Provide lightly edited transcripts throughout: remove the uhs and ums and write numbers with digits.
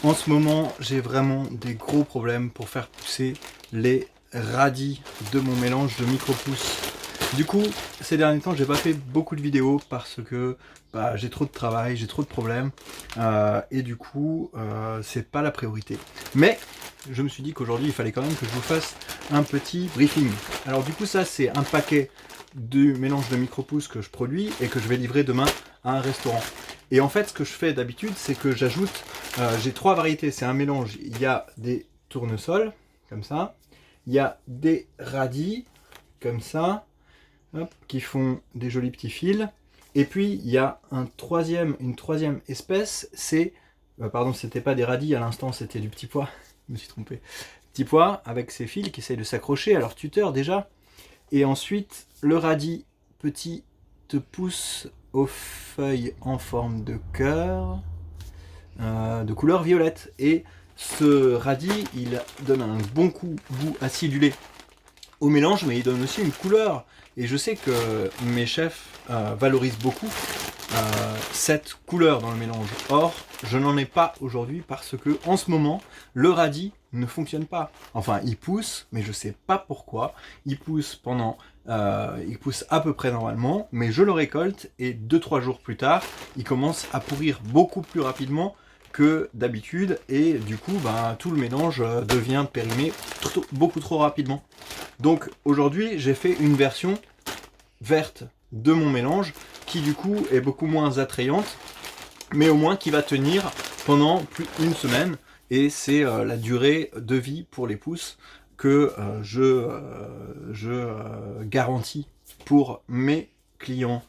En ce moment, j'ai vraiment des gros problèmes pour faire pousser les radis de mon mélange de micro-pousses. Du coup, ces derniers temps, j'ai pas fait beaucoup de vidéos parce que j'ai trop de travail, j'ai trop de problèmes et du coup, c'est pas la priorité. Mais je me suis dit qu'aujourd'hui, il fallait quand même que je vous fasse un petit briefing. Alors du coup, ça, c'est un paquet du mélange de micro-pousses que je produis et que je vais livrer demain à un restaurant. Et en fait, ce que je fais d'habitude, c'est que j'ajoute, j'ai trois variétés, c'est un mélange. Il y a des tournesols, comme ça. Il y a des radis, comme ça, hop, qui font des jolis petits fils. Et puis, il y a une troisième espèce, c'est, pardon, c'était pas des radis à l'instant, c'était du petit pois, je me suis trompé. Petit pois avec ses fils qui essayent de s'accrocher à leur tuteur déjà. Et ensuite, le radis petite pousse aux feuilles en forme de cœur, de couleur violette. Et ce radis, il donne un bon goût acidulé au mélange, mais il donne aussi une couleur. Et je sais que mes chefs valorisent beaucoup cette couleur dans le mélange. Or, je n'en ai pas aujourd'hui parce que en ce moment, le radis ne fonctionne pas. Enfin, il pousse, mais je sais pas pourquoi. Il pousse il pousse à peu près normalement, mais je le récolte et 2-3 jours plus tard, il commence à pourrir beaucoup plus rapidement que d'habitude et du coup, tout le mélange devient périmé beaucoup trop rapidement. Donc aujourd'hui, j'ai fait une version verte de mon mélange qui du coup est beaucoup moins attrayante, mais au moins qui va tenir pendant plus d'une semaine. Et c'est la durée de vie pour les pousses que je garantis pour mes clients.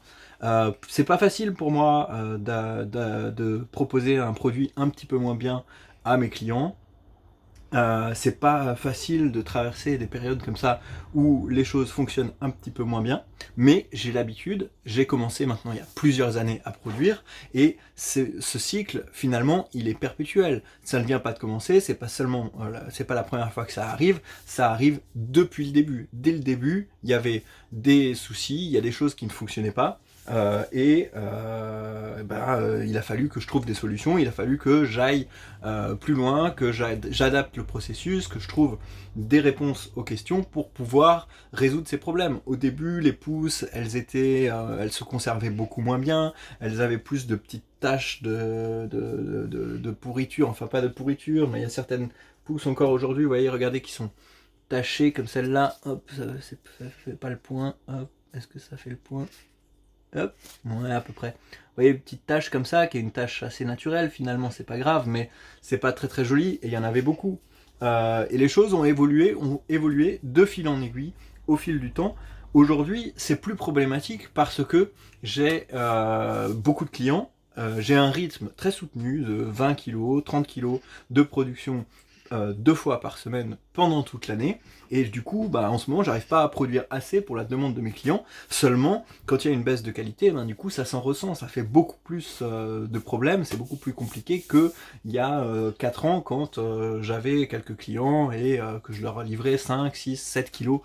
C'est pas facile pour moi de proposer un produit un petit peu moins bien à mes clients. C'est pas facile de traverser des périodes comme ça où les choses fonctionnent un petit peu moins bien, mais j'ai l'habitude, j'ai commencé maintenant il y a plusieurs années à produire, et ce cycle finalement il est perpétuel. Ça ne vient pas de commencer, c'est pas seulement, c'est pas la première fois que ça arrive depuis le début. Dès le début, il y avait des soucis, il y a des choses qui ne fonctionnaient pas. Il a fallu que je trouve des solutions, il a fallu que j'aille plus loin, que j'adapte le processus, que je trouve des réponses aux questions pour pouvoir résoudre ces problèmes. Au début, les pousses, elles se conservaient beaucoup moins bien, elles avaient plus de petites taches de pourriture, enfin pas de pourriture, mais il y a certaines pousses encore aujourd'hui, vous voyez, regardez, qui sont tachées comme celle-là, hop, ça fait pas le point, hop, est-ce que ça fait le point? Hop, ouais, à peu près. Vous voyez, une petite tache comme ça, qui est une tache assez naturelle, finalement, c'est pas grave, mais c'est pas très très joli, et il y en avait beaucoup. Et les choses ont évolué de fil en aiguille, au fil du temps. Aujourd'hui, c'est plus problématique parce que j'ai beaucoup de clients, j'ai un rythme très soutenu de 20 kg, 30 kg de production 2 fois par semaine pendant toute l'année, et du coup en ce moment j'arrive pas à produire assez pour la demande de mes clients. Seulement quand il y a une baisse de qualité, du coup ça s'en ressent, ça fait beaucoup plus de problèmes, c'est beaucoup plus compliqué que il y a 4 ans quand j'avais quelques clients et que je leur livrais 5, 6, 7 kilos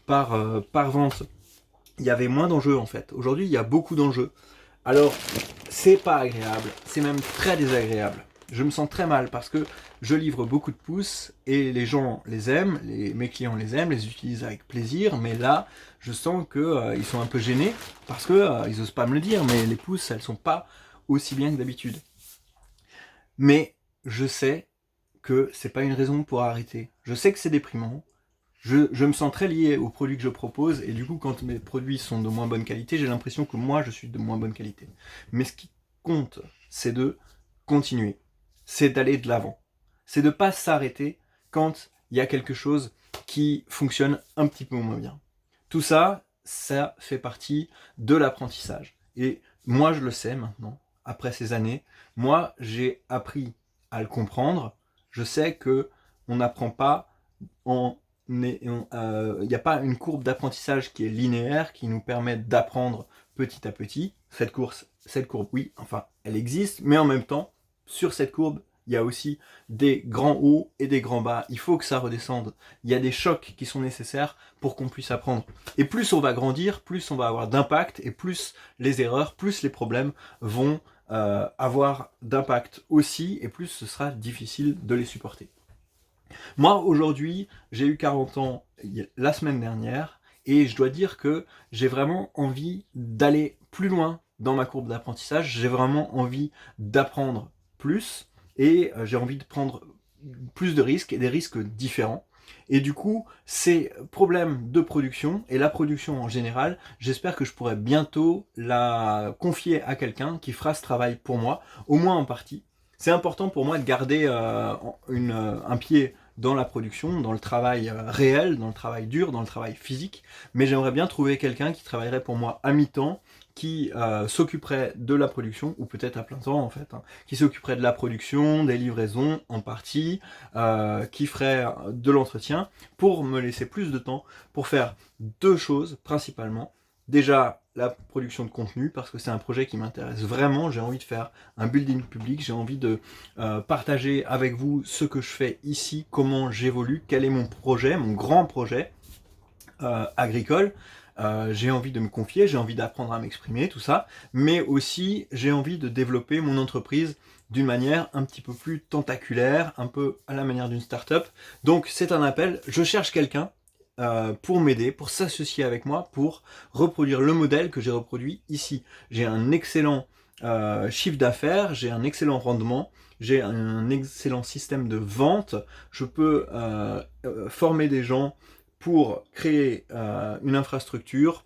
par vente. Il y avait moins d'enjeux en fait. Aujourd'hui il y a beaucoup d'enjeux. Alors, c'est pas agréable, c'est même très désagréable. Je me sens très mal parce que je livre beaucoup de pousses et les gens les aiment, mes clients les aiment, les utilisent avec plaisir, mais là, je sens que ils sont un peu gênés parce que ils osent pas me le dire, mais les pousses, elles sont pas aussi bien que d'habitude. Mais je sais que c'est pas une raison pour arrêter. Je sais que c'est déprimant. Je me sens très lié aux produits que je propose, et du coup quand mes produits sont de moins bonne qualité, j'ai l'impression que moi je suis de moins bonne qualité. Mais ce qui compte, c'est de continuer, c'est d'aller de l'avant, c'est de pas s'arrêter quand il y a quelque chose qui fonctionne un petit peu moins bien. Tout ça, ça fait partie de l'apprentissage. Et moi je le sais maintenant, après ces années, moi j'ai appris à le comprendre. Je sais que on n'apprend pas en il n'y a pas une courbe d'apprentissage qui est linéaire, qui nous permet d'apprendre petit à petit. Cette courbe, oui, enfin, elle existe, mais en même temps, sur cette courbe, il y a aussi des grands hauts et des grands bas. Il faut que ça redescende. Il y a des chocs qui sont nécessaires pour qu'on puisse apprendre. Et plus on va grandir, plus on va avoir d'impact, et plus les erreurs, plus les problèmes vont avoir d'impact aussi, et plus ce sera difficile de les supporter. Moi, aujourd'hui, j'ai eu 40 ans la semaine dernière, et je dois dire que j'ai vraiment envie d'aller plus loin dans ma courbe d'apprentissage, j'ai vraiment envie d'apprendre plus, et j'ai envie de prendre plus de risques, et des risques différents. Et du coup, ces problèmes de production, et la production en général, j'espère que je pourrai bientôt la confier à quelqu'un qui fera ce travail pour moi, au moins en partie. C'est important pour moi de garder un pied dans la production, dans le travail réel, dans le travail dur, dans le travail physique, mais j'aimerais bien trouver quelqu'un qui travaillerait pour moi à mi-temps, qui s'occuperait de la production, ou peut-être à plein temps en fait, hein, qui s'occuperait de la production, des livraisons en partie, qui ferait de l'entretien, pour me laisser plus de temps pour faire deux choses principalement. Déjà, la production de contenu, parce que c'est un projet qui m'intéresse vraiment, j'ai envie de faire un building public, j'ai envie de partager avec vous ce que je fais ici, comment j'évolue, quel est mon projet, mon grand projet agricole. J'ai envie de me confier, j'ai envie d'apprendre à m'exprimer, tout ça, mais aussi j'ai envie de développer mon entreprise d'une manière un petit peu plus tentaculaire, un peu à la manière d'une start-up. Donc c'est un appel, je cherche quelqu'un pour m'aider, pour s'associer avec moi, pour reproduire le modèle que j'ai reproduit ici. J'ai un excellent chiffre d'affaires, j'ai un excellent rendement, j'ai un excellent système de vente, je peux former des gens pour créer une infrastructure,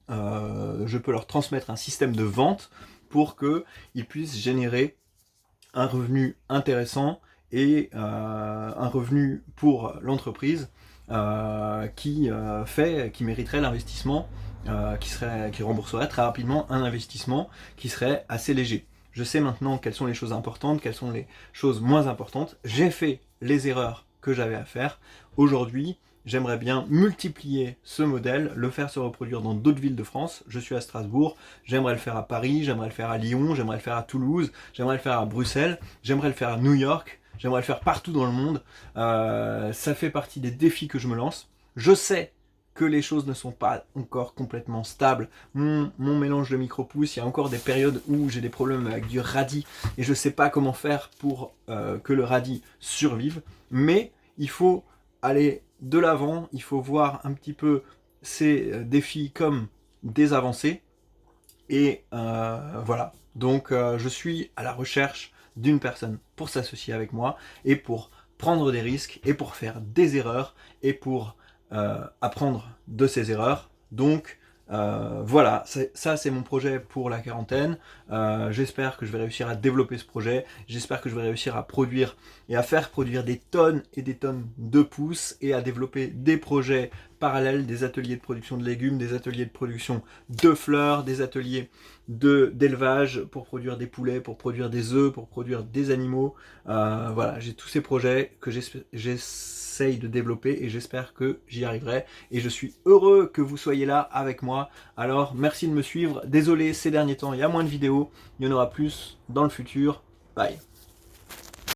je peux leur transmettre un système de vente pour qu'ils puissent générer un revenu intéressant et un revenu pour l'entreprise qui mériterait l'investissement, qui rembourserait très rapidement un investissement qui serait assez léger. Je sais maintenant quelles sont les choses importantes, quelles sont les choses moins importantes. J'ai fait les erreurs que j'avais à faire. Aujourd'hui, j'aimerais bien multiplier ce modèle, le faire se reproduire dans d'autres villes de France. Je suis à Strasbourg, j'aimerais le faire à Paris, j'aimerais le faire à Lyon, j'aimerais le faire à Toulouse, j'aimerais le faire à Bruxelles, j'aimerais le faire à New York, j'aimerais le faire partout dans le monde. Ça fait partie des défis que je me lance. Je sais que les choses ne sont pas encore complètement stables. Mon mélange de micro-pousses, il y a encore des périodes où j'ai des problèmes avec du radis et je ne sais pas comment faire pour que le radis survive. Mais il faut aller de l'avant, il faut voir un petit peu ces défis comme des avancées. Et voilà, donc je suis à la recherche d'une personne pour s'associer avec moi et pour prendre des risques et pour faire des erreurs et pour apprendre de ces erreurs. Donc voilà, ça c'est mon projet pour la quarantaine. J'espère que je vais réussir à développer ce projet. J'espère que je vais réussir à produire et à faire produire des tonnes et des tonnes de pousses et à développer des projets parallèles, des ateliers de production de légumes, des ateliers de production de fleurs, des ateliers d'élevage pour produire des poulets, pour produire des œufs, pour produire des animaux. Voilà, j'ai tous ces projets que j'essaye de développer et j'espère que j'y arriverai. Et je suis heureux que vous soyez là avec moi. Alors, merci de me suivre. Désolé, ces derniers temps, il y a moins de vidéos. Il y en aura plus dans le futur. Bye.